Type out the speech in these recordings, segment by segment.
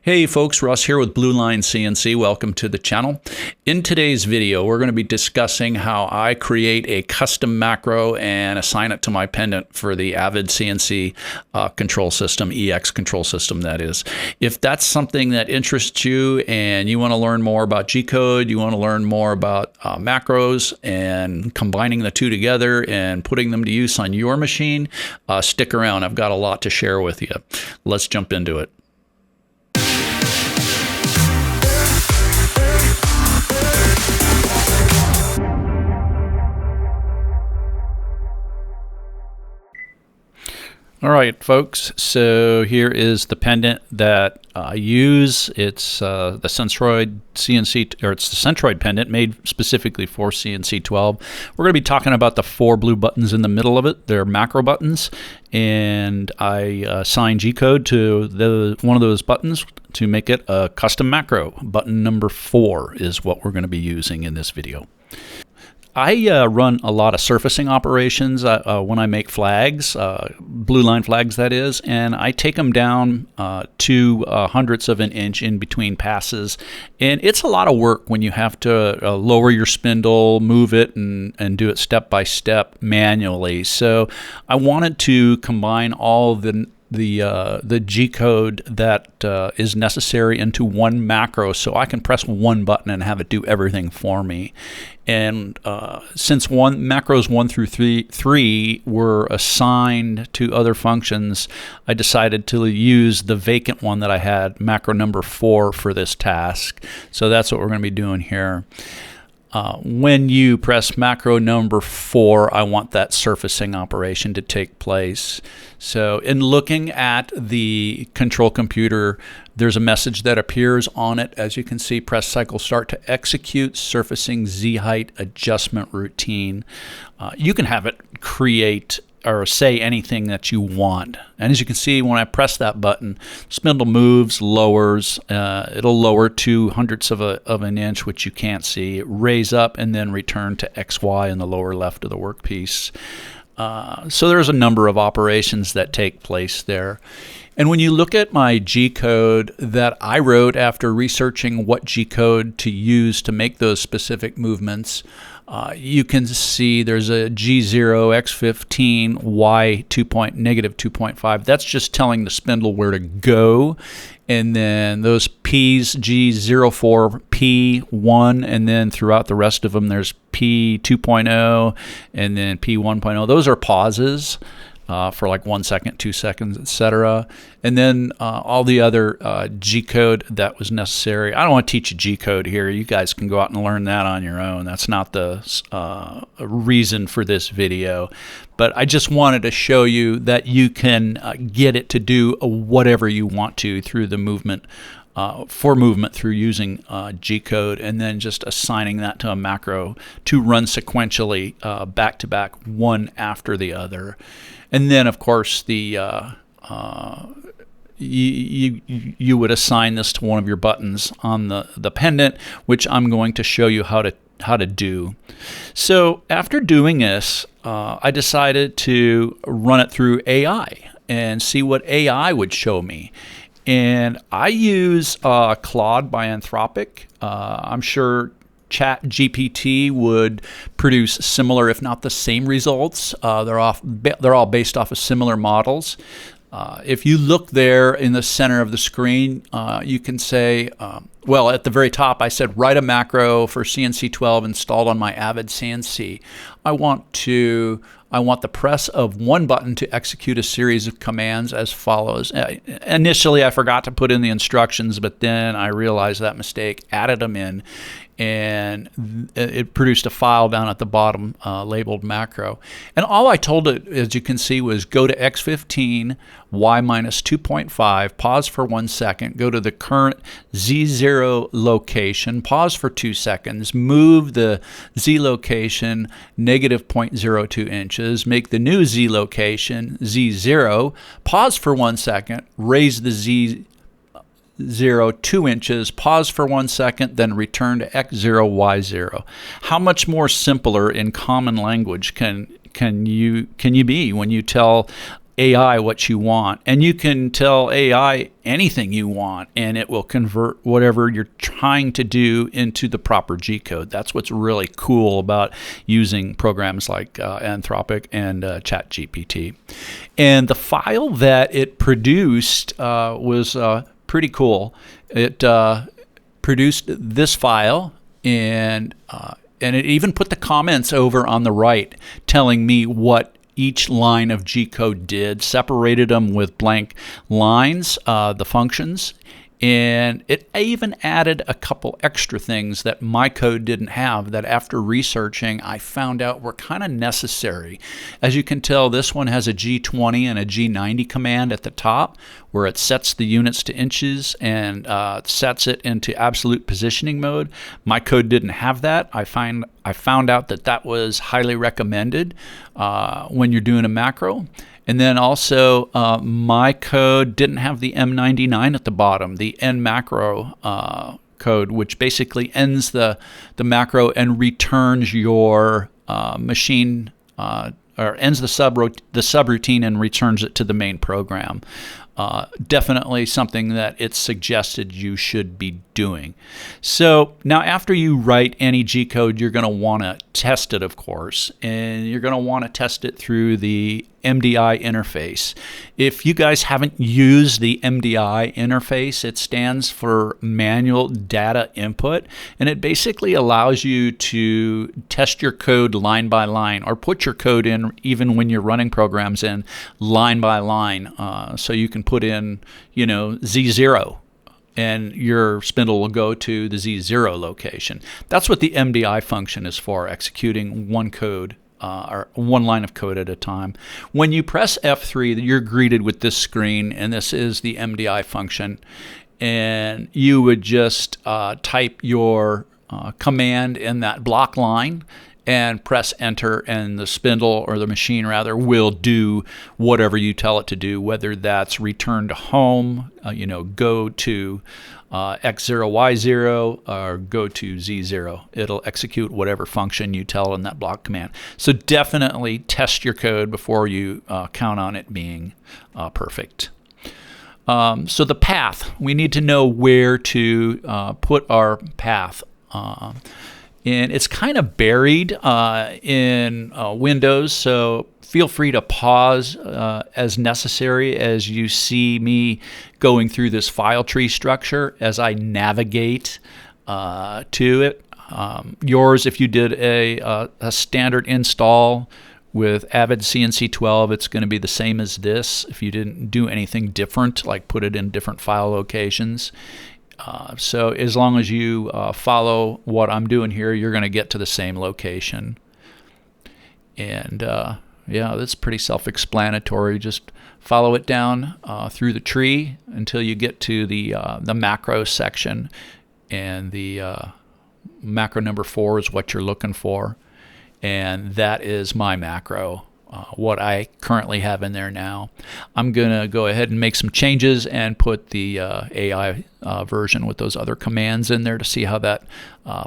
Hey folks, Russ here with Blue Line CNC. Welcome to the channel. In today's video, we're going to be discussing how I create a custom macro and assign it to my pendant for the AVID CNC control system, EX control system that is. If that's something that interests you and you want to learn more about G-code, you want to learn more about macros and combining the two together and putting them to use on your machine, stick around. I've got a lot to share with you. Let's jump into it. All right, folks, so here is the pendant that I use. It's the Centroid CNC, or it's the Centroid pendant made specifically for CNC12. We're going to be talking about the 4 blue buttons in the middle of it. They're macro buttons, and I assign G-code to one of those buttons to make it a custom macro. Button number 4 is what we're going to be using in this video. I run a lot of surfacing operations when I make flags, blue line flags that is, and I take them down to hundredths of an inch in between passes. And it's a lot of work when you have to lower your spindle, move it, and do it step by step manually. So I wanted to combine all the G-code that is necessary into one macro so I can press one button and have it do everything for me. And since macros 1 through 3 were assigned to other functions, I decided to use the vacant one that I had, macro number 4, for this task. So that's what we're going to be doing here. When you press macro number 4, I want that surfacing operation to take place. So in looking at the control computer, there's a message that appears on it. As you can see, press cycle start to execute surfacing Z-height adjustment routine. You can have it create or say anything that you want. And as you can see, when I press that button, spindle moves, lowers. It'll lower 2/100ths of an inch, which you can't see. Raise up and then return to XY in the lower left of the workpiece. So there's a number of operations that take place there. And when you look at my G-code that I wrote after researching what G-code to use to make those specific movements, you can see there's a G0, X15, Y -2.5. That's just telling the spindle where to go. And then those P's, G04, P1, and then throughout the rest of them, there's P2.0 and then P1.0. Those are pauses. For like 1 second, 2 seconds, etc. And then all the other G-code that was necessary. I don't want to teach you G-code here. You guys can go out and learn that on your own. That's not the reason for this video. But I just wanted to show you that you can get it to do whatever you want to through the movement, for movement through using G-code, and then just assigning that to a macro to run sequentially back to back, one after the other. And then, of course, you would assign this to one of your buttons on the pendant, which I'm going to show you how to do. So after doing this, I decided to run it through AI and see what AI would show me. And I use Claude by Anthropic. I'm sure ChatGPT would produce similar, if not the same, results. They're all based off of similar models. If you look there in the center of the screen, you can say, well, at the very top, I said, write a macro for CNC12 installed on my AVID CNC. I want the press of one button to execute a series of commands as follows. Initially, I forgot to put in the instructions, but then I realized that mistake, added them in, and it produced a file down at the bottom labeled macro. And all I told it, as you can see, was go to X15, Y -2.5, pause for 1 second, go to the current Z0 location, pause for 2 seconds, move the Z location -0.02 inches, make the new Z location Z0, pause for 1 second, raise the Z 2 inches, pause for 1 second, then return to X0, Y0. How much more simpler in common language can you be when you tell AI what you want, and you can tell AI anything you want, and it will convert whatever you're trying to do into the proper G code. That's what's really cool about using programs like Anthropic and ChatGPT. And the file that it produced was pretty cool. It produced this file, and it even put the comments over on the right telling me what each line of G code did, separated them with blank lines, the functions, and it even added a couple extra things that my code didn't have that after researching I found out were kind of necessary. As you can tell, this one has a G20 and a G90 command at the top where it sets the units to inches and sets it into absolute positioning mode. My code didn't have that. I found out that that was highly recommended when you're doing a macro. And then also, my code didn't have the M99 at the bottom, the end macro code, which basically ends the macro and returns your machine, or ends the subroutine and returns it to the main program. Definitely something that it's suggested you should be doing. So now after you write any G code, you're going to want to test it, of course, and you're going to want to test it through the MDI interface. If you guys haven't used the MDI interface, it stands for Manual Data Input, and it basically allows you to test your code line by line, or put your code in even when you're running programs in line by line. So you can put in, Z0, and your spindle will go to the Z0 location. That's what the MDI function is for, executing one code, or one line of code at a time. When you press F3, you're greeted with this screen, and this is the MDI function. And you would just type your command in that block line and press enter, and the spindle, or the machine rather, will do whatever you tell it to do, whether that's return to home, go to X0, Y0, or go to Z0. It'll execute whatever function you tell in that block command. So definitely test your code before you count on it being perfect. So the path, we need to know where to put our path. And it's kind of buried in Windows, so feel free to pause as necessary as you see me going through this file tree structure as I navigate to it. Yours, if you did a standard install with AVID CNC12, it's going to be the same as this if you didn't do anything different, like put it in different file locations. So as long as you follow what I'm doing here, you're going to get to the same location. And yeah, that's pretty self-explanatory. Just follow it down through the tree until you get to the macro section. And the macro number 4 is what you're looking for. And that is my macro. What I currently have in there now. I'm going to go ahead and make some changes and put the AI version with those other commands in there to see how that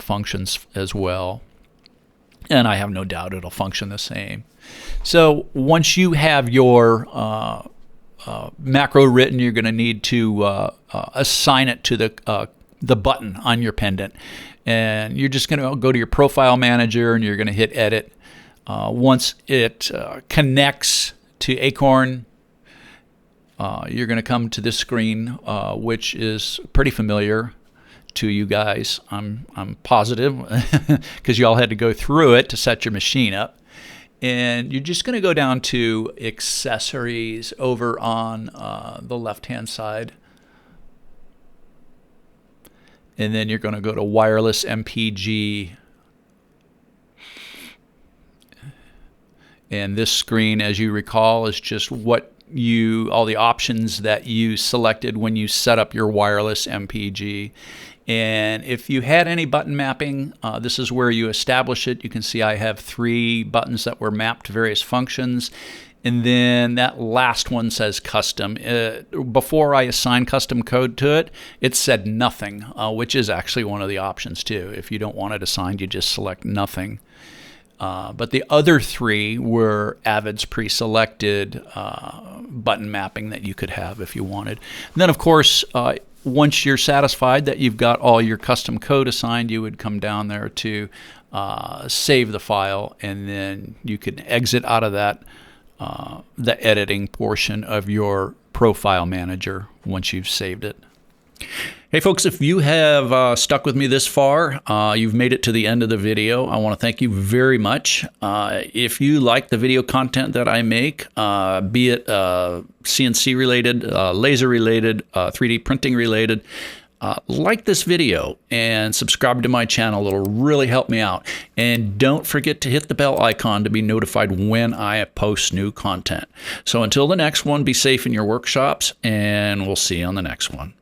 functions as well. And I have no doubt it'll function the same. So once you have your macro written, you're going to need to assign it to the button on your pendant. And you're just going to go to your profile manager and you're going to hit edit. Once it connects to Acorn, you're going to come to this screen, which is pretty familiar to you guys. I'm positive because you all had to go through it to set your machine up. And you're just going to go down to accessories over on the left-hand side. And then you're going to go to wireless MPG. And this screen, as you recall, is just all the options that you selected when you set up your wireless MPG. And if you had any button mapping, this is where you establish it. You can see I have 3 buttons that were mapped to various functions. And then that last one says custom. Before I assigned custom code to it, it said nothing, which is actually one of the options too. If you don't want it assigned, you just select nothing. But the other 3 were AVID's pre-selected button mapping that you could have if you wanted. And then, of course, once you're satisfied that you've got all your custom code assigned, you would come down there to save the file, and then you can exit out of that the editing portion of your profile manager once you've saved it. Hey folks, if you have stuck with me this far, you've made it to the end of the video, I want to thank you very much. If you like the video content that I make, be it CNC related, laser related, 3D printing related, like this video and subscribe to my channel. It'll really help me out. And don't forget to hit the bell icon to be notified when I post new content. So until the next one, be safe in your workshops, and we'll see you on the next one.